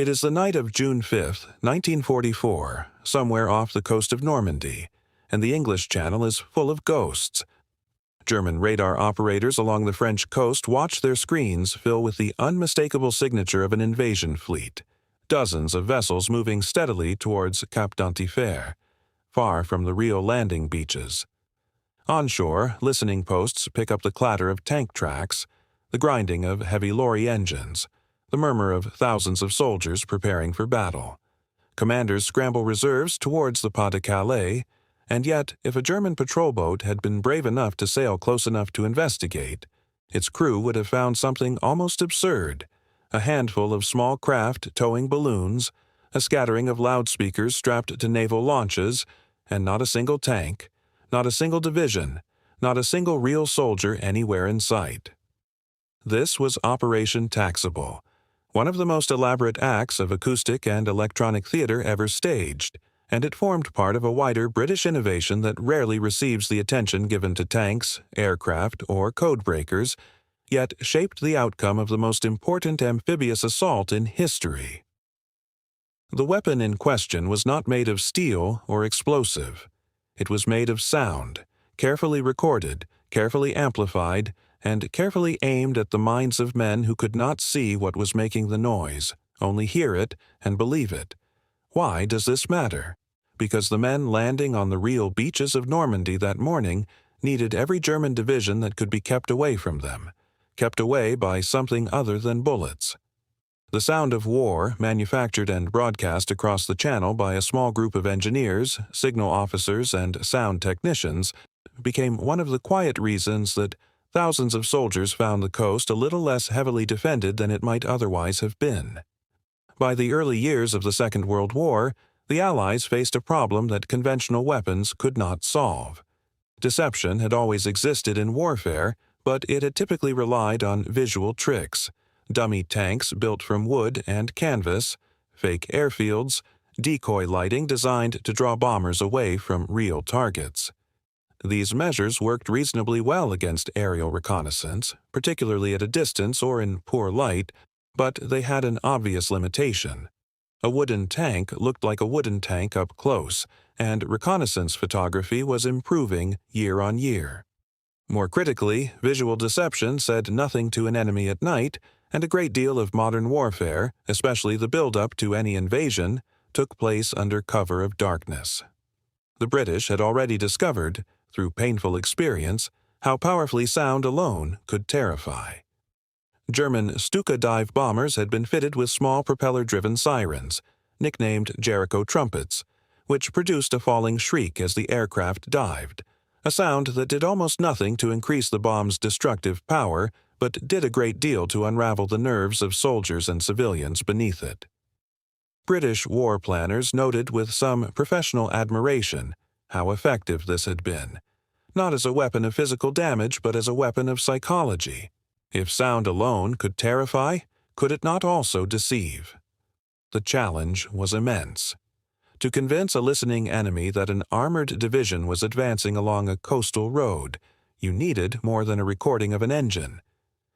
It is the night of June 5, 1944, somewhere off the coast of Normandy, and the English Channel is full of ghosts. German radar operators along the French coast watch their screens fill with the unmistakable signature of an invasion fleet, dozens of vessels moving steadily towards Cap d'Antifer, far from the real landing beaches. Onshore, listening posts pick up the clatter of tank tracks, the grinding of heavy lorry engines, the murmur of thousands of soldiers preparing for battle. Commanders scramble reserves towards the Pas-de-Calais, and yet, if a German patrol boat had been brave enough to sail close enough to investigate, its crew would have found something almost absurd: a handful of small craft towing balloons, a scattering of loudspeakers strapped to naval launches, and not a single tank, not a single division, not a single real soldier anywhere in sight. This was Operation Taxable, one of the most elaborate acts of acoustic and electronic theater ever staged, and it formed part of a wider British innovation that rarely receives the attention given to tanks, aircraft, or codebreakers, yet shaped the outcome of the most important amphibious assault in history. The weapon in question was not made of steel or explosive. It was made of sound, carefully recorded, carefully amplified, and carefully aimed at the minds of men who could not see what was making the noise, only hear it and believe it. Why does this matter? Because the men landing on the real beaches of Normandy that morning needed every German division that could be kept away from them, kept away by something other than bullets. The sound of war, manufactured and broadcast across the channel by a small group of engineers, signal officers, and sound technicians, became one of the quiet reasons that thousands of soldiers found the coast a little less heavily defended than it might otherwise have been. By the early years of the Second World War, the Allies faced a problem that conventional weapons could not solve. Deception had always existed in warfare, but it had typically relied on visual tricks: dummy tanks built from wood and canvas, fake airfields, decoy lighting designed to draw bombers away from real targets. These measures worked reasonably well against aerial reconnaissance, particularly at a distance or in poor light, but they had an obvious limitation. A wooden tank looked like a wooden tank up close, and reconnaissance photography was improving year on year. More critically, visual deception said nothing to an enemy at night, and a great deal of modern warfare, especially the build-up to any invasion, took place under cover of darkness. The British had already discovered, through painful experience, how powerfully sound alone could terrify. German Stuka dive bombers had been fitted with small propeller-driven sirens, nicknamed Jericho trumpets, which produced a falling shriek as the aircraft dived, a sound that did almost nothing to increase the bomb's destructive power, but did a great deal to unravel the nerves of soldiers and civilians beneath it. British war planners noted with some professional admiration how effective this had been, not as a weapon of physical damage but as a weapon of psychology. If sound alone could terrify, could it not also deceive? The challenge was immense. To convince a listening enemy that an armored division was advancing along a coastal road, you needed more than a recording of an engine.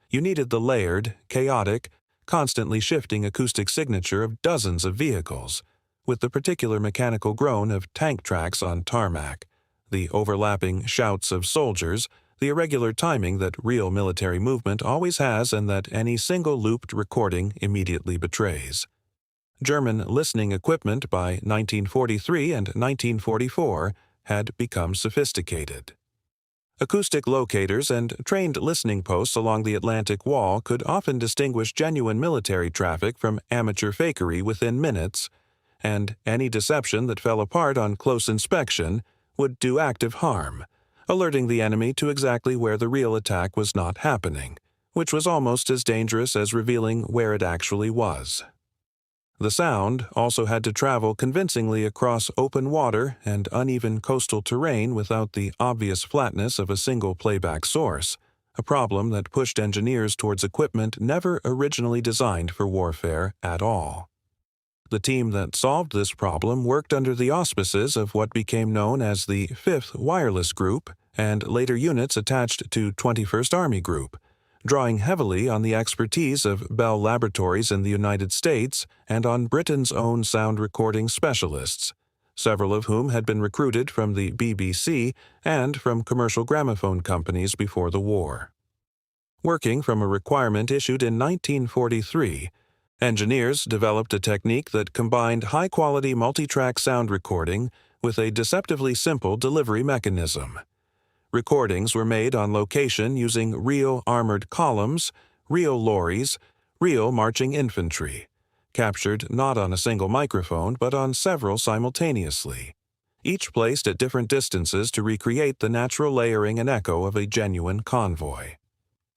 You needed the layered, chaotic, constantly shifting acoustic signature of dozens of vehicles, with the particular mechanical groan of tank tracks on tarmac, the overlapping shouts of soldiers, the irregular timing that real military movement always has and that any single looped recording immediately betrays. German listening equipment by 1943 and 1944 had become sophisticated. Acoustic locators and trained listening posts along the Atlantic Wall could often distinguish genuine military traffic from amateur fakery within minutes, and any deception that fell apart on close inspection would do active harm, alerting the enemy to exactly where the real attack was not happening, which was almost as dangerous as revealing where it actually was. The sound also had to travel convincingly across open water and uneven coastal terrain without the obvious flatness of a single playback source, a problem that pushed engineers towards equipment never originally designed for warfare at all. The team that solved this problem worked under the auspices of what became known as the 5th Wireless Group and later units attached to 21st Army Group, drawing heavily on the expertise of Bell Laboratories in the United States and on Britain's own sound recording specialists, several of whom had been recruited from the BBC and from commercial gramophone companies before the war. Working from a requirement issued in 1943, engineers developed a technique that combined high-quality multi-track sound recording with a deceptively simple delivery mechanism. Recordings were made on location using real armored columns, real lorries, real marching infantry, captured not on a single microphone but on several simultaneously, each placed at different distances to recreate the natural layering and echo of a genuine convoy.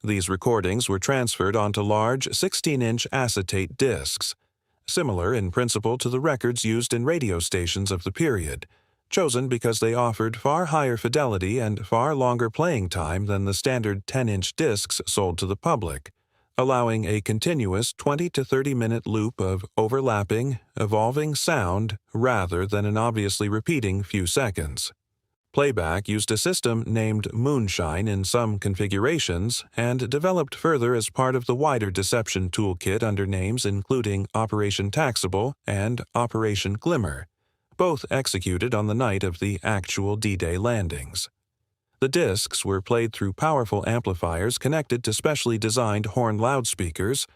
These recordings were transferred onto large 16-inch acetate discs, similar in principle to the records used in radio stations of the period, chosen because they offered far higher fidelity and far longer playing time than the standard 10-inch discs sold to the public, allowing a continuous 20 to 30-minute loop of overlapping, evolving sound rather than an obviously repeating few seconds. Playback used a system named moonshine in some configurations and developed further as part of the wider deception toolkit under names including Operation Taxable and Operation Glimmer, both executed on the night of the actual D-Day landings. The discs were played through powerful amplifiers connected to specially designed horn loudspeakers,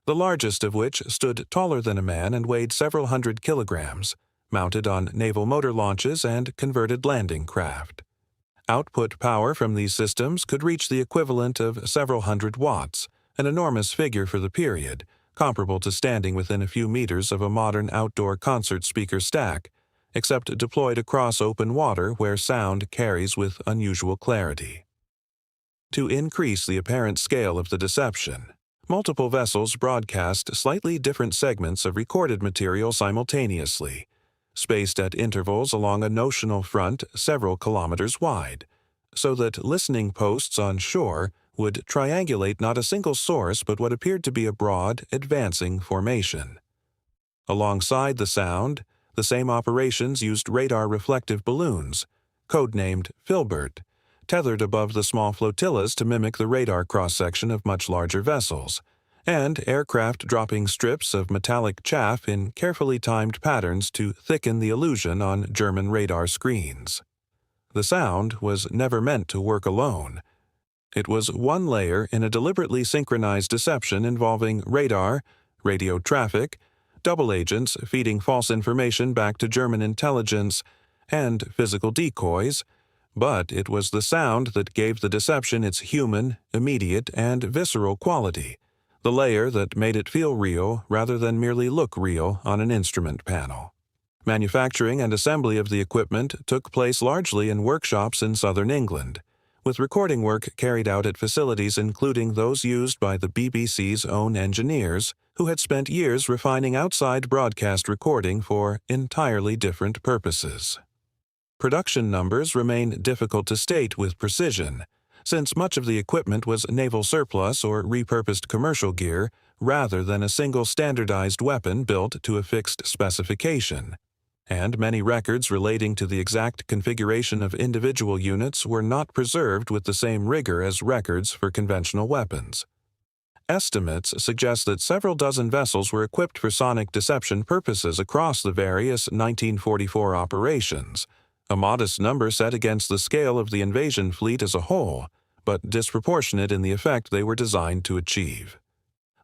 the largest of which stood taller than a man and weighed several hundred kilograms, mounted on naval motor launches and converted landing craft. Output power from these systems could reach the equivalent of several hundred watts, an enormous figure for the period, comparable to standing within a few meters of a modern outdoor concert speaker stack, except deployed across open water where sound carries with unusual clarity. To increase the apparent scale of the deception, multiple vessels broadcast slightly different segments of recorded material simultaneously, spaced at intervals along a notional front several kilometers wide, so that listening posts on shore would triangulate not a single source but what appeared to be a broad, advancing formation. Alongside the sound, the same operations used radar reflective balloons, codenamed Filbert, tethered above the small flotillas to mimic the radar cross-section of much larger vessels, and aircraft dropping strips of metallic chaff in carefully timed patterns to thicken the illusion on German radar screens. The sound was never meant to work alone. It was one layer in a deliberately synchronized deception involving radar, radio traffic, double agents feeding false information back to German intelligence, and physical decoys, but it was the sound that gave the deception its human, immediate, and visceral quality, the layer that made it feel real rather than merely look real on an instrument panel. Manufacturing and assembly of the equipment took place largely in workshops in southern England, with recording work carried out at facilities including those used by the BBC's own engineers, who had spent years refining outside broadcast recording for entirely different purposes. Production numbers remain difficult to state with precision, since much of the equipment was naval surplus or repurposed commercial gear rather than a single standardized weapon built to a fixed specification, and many records relating to the exact configuration of individual units were not preserved with the same rigor as records for conventional weapons. Estimates suggest that several dozen vessels were equipped for sonic deception purposes across the various 1944 operations, a modest number set against the scale of the invasion fleet as a whole, but disproportionate in the effect they were designed to achieve.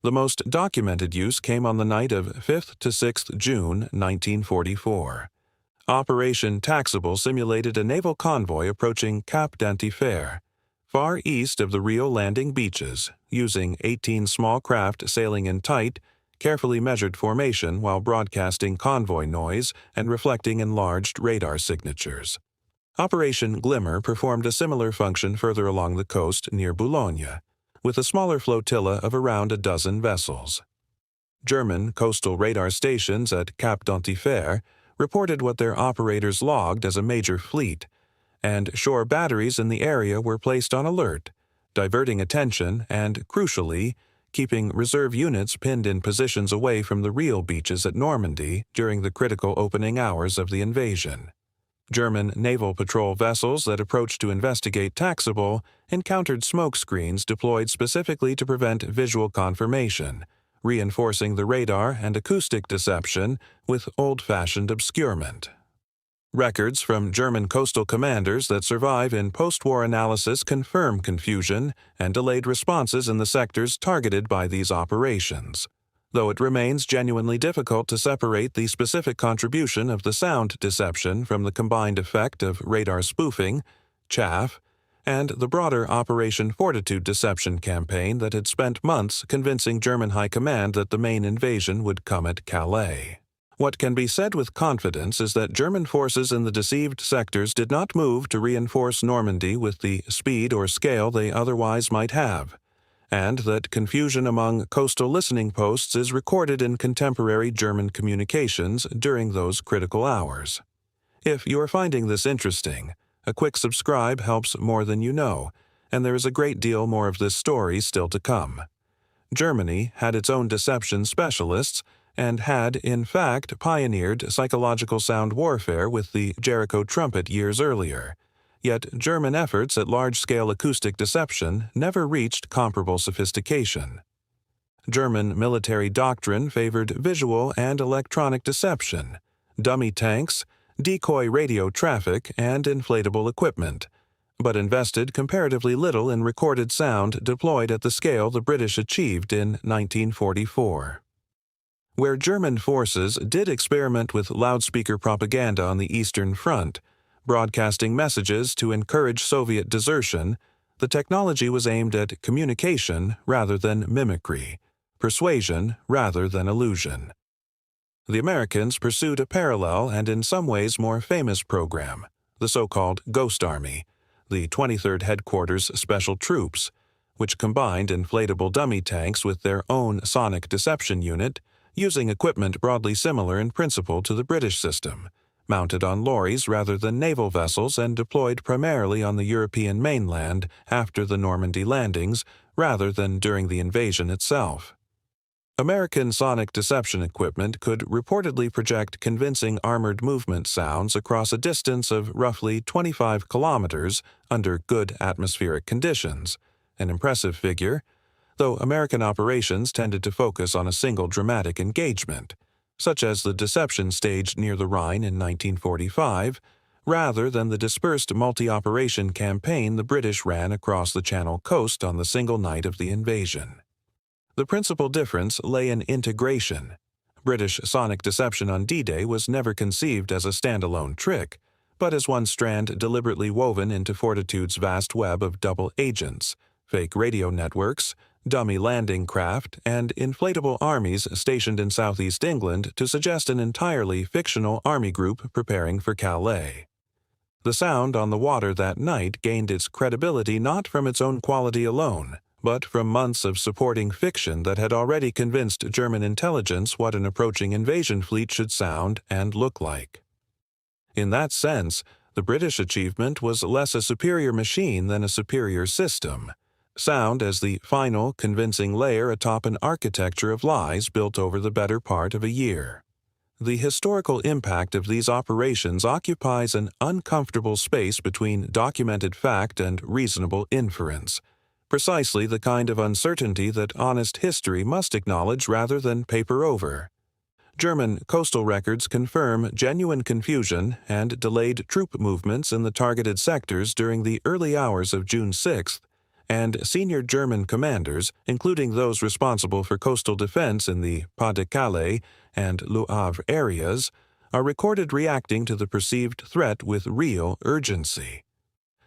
The most documented use came on the night of 5th to 6th June 1944. Operation Taxable simulated a naval convoy approaching Cap d'Antifer, far east of the Rio landing beaches, using 18 small craft sailing in tight, carefully measured formation while broadcasting convoy noise and reflecting enlarged radar signatures. Operation Glimmer performed a similar function further along the coast near Boulogne, with a smaller flotilla of around a dozen vessels. German coastal radar stations at Cap d'Antifer reported what their operators logged as a major fleet, and shore batteries in the area were placed on alert, diverting attention and, crucially, keeping reserve units pinned in positions away from the real beaches at Normandy during the critical opening hours of the invasion. German naval patrol vessels that approached to investigate taxable encountered smoke screens deployed specifically to prevent visual confirmation, reinforcing the radar and acoustic deception with old-fashioned obscurement. Records from German coastal commanders that survive in post-war analysis confirm confusion and delayed responses in the sectors targeted by these operations, though it remains genuinely difficult to separate the specific contribution of the sound deception from the combined effect of radar spoofing, chaff, and the broader Operation Fortitude deception campaign that had spent months convincing German High Command that the main invasion would come at Calais. What can be said with confidence is that German forces in the deceived sectors did not move to reinforce Normandy with the speed or scale they otherwise might have, and that confusion among coastal listening posts is recorded in contemporary German communications during those critical hours. If you are finding this interesting, a quick subscribe helps more than you know, and there is a great deal more of this story still to come. Germany had its own deception specialists and had, in fact, pioneered psychological sound warfare with the Jericho trumpet years earlier, yet German efforts at large-scale acoustic deception never reached comparable sophistication. German military doctrine favored visual and electronic deception, dummy tanks, decoy radio traffic, and inflatable equipment, but invested comparatively little in recorded sound deployed at the scale the British achieved in 1944. Where German forces did experiment with loudspeaker propaganda on the Eastern Front, broadcasting messages to encourage Soviet desertion, the technology was aimed at communication rather than mimicry, persuasion rather than illusion. The Americans pursued a parallel and in some ways more famous program, the so-called Ghost Army, the 23rd Headquarters Special Troops, which combined inflatable dummy tanks with their own sonic deception unit, using equipment broadly similar in principle to the British system, mounted on lorries rather than naval vessels and deployed primarily on the European mainland after the Normandy landings rather than during the invasion itself. American sonic deception equipment could reportedly project convincing armored movement sounds across a distance of roughly 25 kilometers under good atmospheric conditions, an impressive figure, though American operations tended to focus on a single dramatic engagement, such as the deception staged near the Rhine in 1945, rather than the dispersed multi-operation campaign the British ran across the Channel coast on the single night of the invasion. The principal difference lay in integration. British sonic deception on D-Day was never conceived as a standalone trick, but as one strand deliberately woven into Fortitude's vast web of double agents, fake radio networks, dummy landing craft, and inflatable armies stationed in southeast England to suggest an entirely fictional army group preparing for Calais. The sound on the water that night gained its credibility not from its own quality alone, but from months of supporting fiction that had already convinced German intelligence what an approaching invasion fleet should sound and look like. In that sense, the British achievement was less a superior machine than a superior system. Sound as the final, convincing layer atop an architecture of lies built over the better part of a year. The historical impact of these operations occupies an uncomfortable space between documented fact and reasonable inference, precisely the kind of uncertainty that honest history must acknowledge rather than paper over. German coastal records confirm genuine confusion and delayed troop movements in the targeted sectors during the early hours of June 6th, and senior German commanders, including those responsible for coastal defense in the Pas-de-Calais and Le Havre areas, are recorded reacting to the perceived threat with real urgency.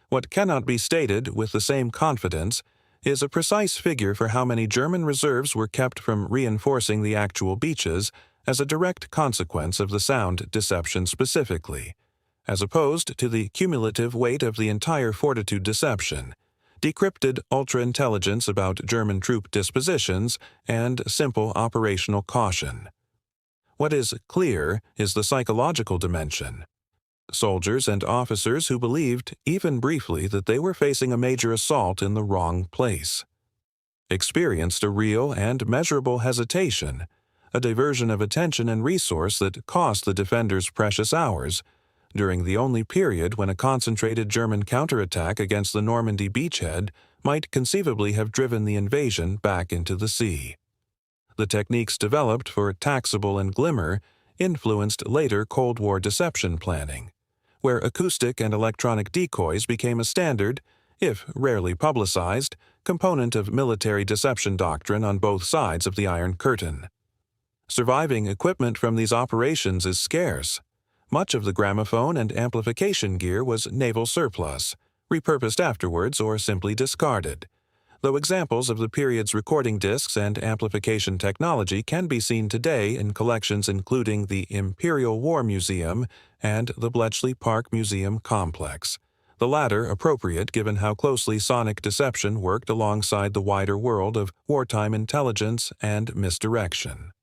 What cannot be stated with the same confidence is a precise figure for how many German reserves were kept from reinforcing the actual beaches as a direct consequence of the sound deception specifically, as opposed to the cumulative weight of the entire Fortitude deception, decrypted ultra-intelligence about German troop dispositions, and simple operational caution. What is clear is the psychological dimension. Soldiers and officers who believed, even briefly, that they were facing a major assault in the wrong place, experienced a real and measurable hesitation, a diversion of attention and resource that cost the defenders precious hours, during the only period when a concentrated German counterattack against the Normandy beachhead might conceivably have driven the invasion back into the sea. The techniques developed for taxable and glimmer influenced later Cold War deception planning, where acoustic and electronic decoys became a standard, if rarely publicized, component of military deception doctrine on both sides of the Iron Curtain. Surviving equipment from these operations is scarce. Much of the gramophone and amplification gear was naval surplus, repurposed afterwards or simply discarded, though examples of the period's recording discs and amplification technology can be seen today in collections including the Imperial War Museum and the Bletchley Park Museum complex, the latter appropriate given how closely sonic deception worked alongside the wider world of wartime intelligence and misdirection.